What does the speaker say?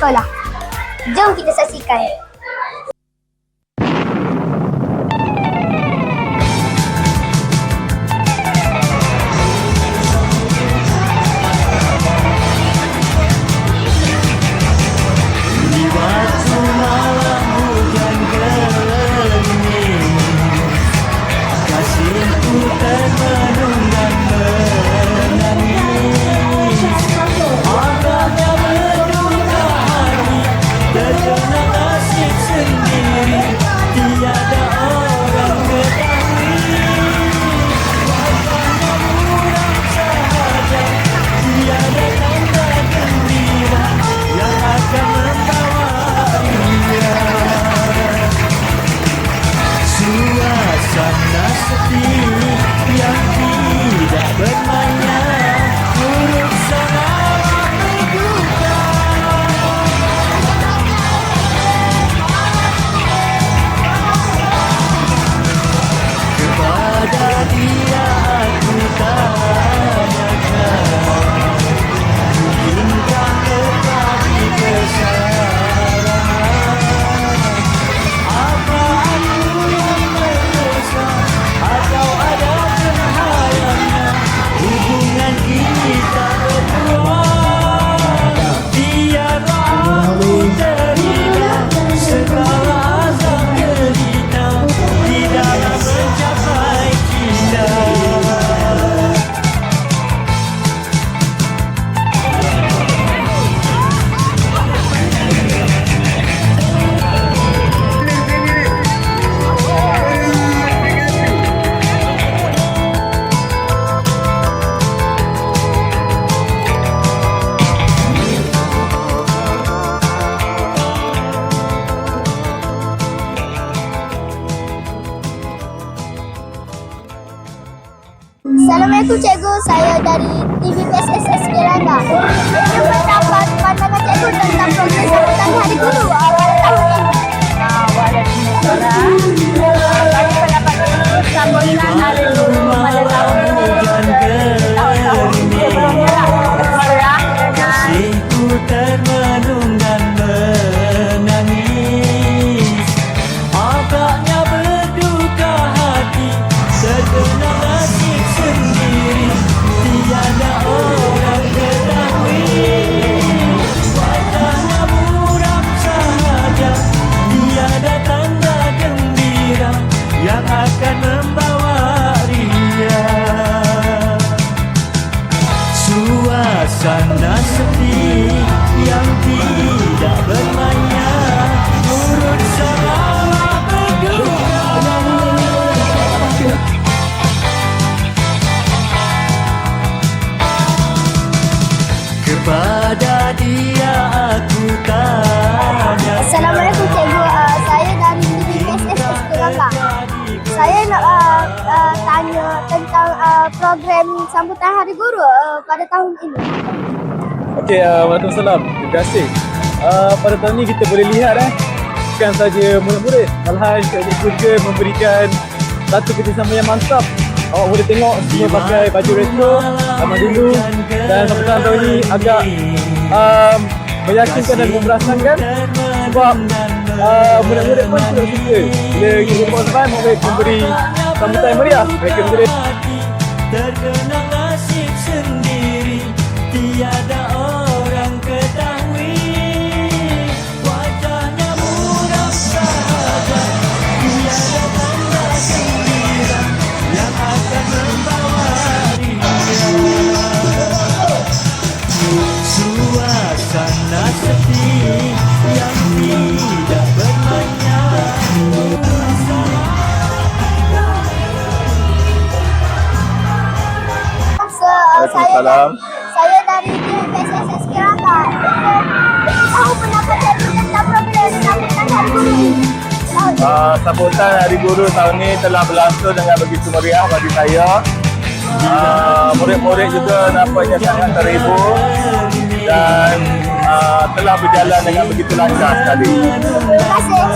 sekolah. Jom kita saksikan. Assalamualaikum cikgu, saya dari TVPS SSK Rangga. Saya mendapat pandangan cikgu tentang program sambutan Hari Guru pada tahun ini. Waalaikumsalam. Bagi pendapat cikgu, sambutan Hari Guru pada tahun ini tahun-tahun sebelumnya meriah termenung dan menangis, agaknya berduka hati, terkenal nasib sendiri, tiada orang ketahui. Wajahnya muram sahaja, tiada tanda gembira yang akan membawa ria. Suasana sepi yang tidak bermaya, turut sama berduka. Kepada dia aku tanya. Assalamualaikum cikgu, saya dari TVPS SSK Rangga. Saya nak tanya tentang program sambutan Hari Guru pada tahun ini. Okey, waalaikumsalam. Terima kasih. Pada tahun ini kita boleh lihat bukan saja murid-murid, malahan cikgu juga memberikan satu kerjasama yang mantap. Awak boleh tengok semua pakai baju retro zaman dulu, dan sambutan tahun ini agak meyakinkan dan memberasakan sebab murid-murid pun sudah suka bila kita depan murid memberi sambutan yang meriah. Mereka boleh Terkenal nasib sendiri, tiada orang ketahui. Wajahnya muram sahaja, tiada tanda gembira yang akan membawa ria. Suasana sepi yang tidak bermanya. Saya dari TVPS SSK Rangga. Tahu pendapat cikgu tentang program sambutan Hari Guru ini. Sambutan Hari Guru tahun ini telah berlangsung dengan begitu meriah bagi saya. Murid-murid juga nampaknya sangat terhibur dan telah berjalan dengan begitu lancar sekali. Terima kasih.